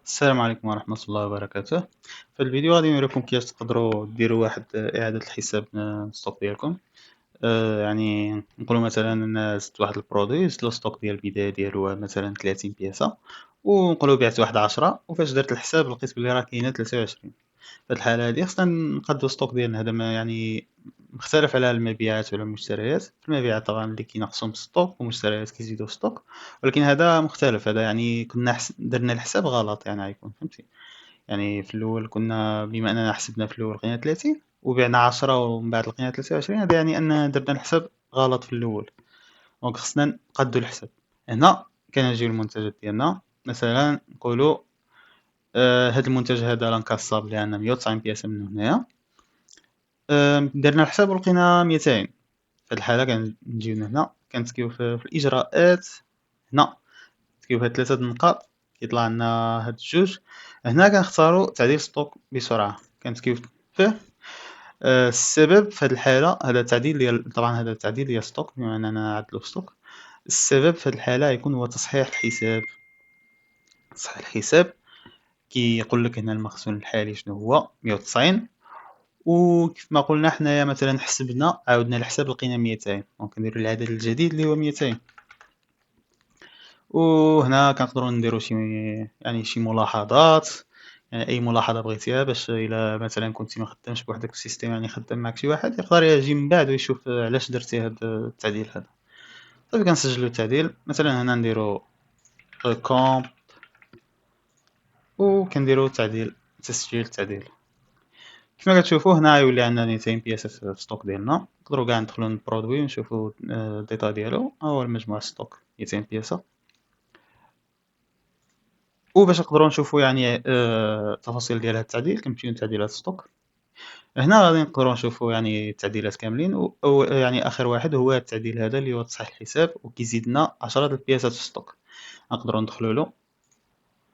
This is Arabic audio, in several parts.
السلام عليكم ورحمة الله وبركاته. في الفيديو غادي نوريكم كيفاش تقدروا ديروا واحد إعادة الحساب الستوك ديالكم. يعني نقولوا مثلا أنا زدت واحد البرودوي، زدت له ستوك ديال البداية ديالو مثلا 30 بياسة، ونقولوا بعت واحد 10، وفاش درت الحساب لقيت بلي راه كاينة 23. في الحالة هادي خصنا نقادو ستوك ديالنا، هذا ما يعني مختلف على المبيعات ولا المشتريات. في المبيعات طبعا اللي كينقصهم ستوك، ومشتريات كيزيدوا ستوك، ولكن هذا مختلف. هذا يعني كنا درنا الحساب غلط، يعني غيكون فهمتي. يعني في الاول كنا بما اننا حسبنا في الاول لقينا 30 وبعنا 10 ومن بعد لقينا 23، هذا يعني ان درنا الحساب غلط في الاول. دونك خصنا نقادو الحساب. هنا كنجيو المنتجات ديالنا، مثلا نقولوا هاد المنتج هذا لانكاسابل لان 190 بياسه منه هنايا. درنا الحساب ولقينا 200. في هاد الحاله كنجيو هنا كنتكيو في الاجراءات. هنا كيو هاد 3 النقاط كيطلع لنا هاد الجوج. هنا كنختاروا تعديل ستوك بسرعه، كنتكيو فيه. السبب في هاد الحاله، هذا التعديل ديال طبعا هذا التعديل ديال ستوك بما اننا نعدلو في ستوك. السبب في هاد الحاله يكون هو تصحيح الحساب. تصحيح الحساب كيقول لك هنا المخزون الحالي شنو هو 190، وكيف ما قلنا حنايا مثلا حسبنا عاودنا الحساب لقينا 200، دونك نديرو العدد الجديد اللي هو 200. وهنا كنقدروا نديروا شي ملاحظات. يعني اي ملاحظه بغيتيها، باش الا مثلا كنتي ما خدامش بوحدك في السيستم، يعني خدام معك شي واحد يقدر يجي من بعد ويشوف علاش درتي هذا التعديل هذا. صافي كنسجلوا التعديل، مثلا هنا نديروا كوم، وكنديروا تعديل، تسجيل التعديل. كما كتشوفوا هنا يولي عندنا 200 بياسه في ستوك ديالنا. نقدروا كاع ندخلوا للبرودوي ونشوفوا الديتا ديالو، ها هو المجموع ستوك 200 بياسه. وباش نقدروا نشوفوا يعني التفاصيل ديال هذا التعديل كنمشيو لتعديلات ستوك. هنا غادي نقدروا نشوفوا يعني التعديلات كاملين، أو يعني اخر واحد هو التعديل هذا اللي هو تصحيح الحساب وكيزيد لنا 10 د البياسات في ستوك. نقدروا ندخلوا له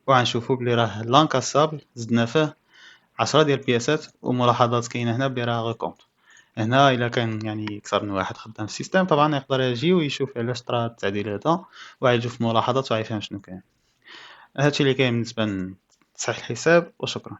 وغنشوفوا بلي راه لانكاسابل زدنا فيه 10 ديال البياسات، وملاحظات كاينه هنا بلي راه غوكونط. هنا الا كان يعني اكثر من واحد خدام في السيستم طبعا يقدر يجي ويشوف علاش طرا التعديل هذا، ويشوف الملاحظات ويفهم شنو كاين. هادشي اللي كاين بالنسبه لتصحيح الحساب، وشكرا.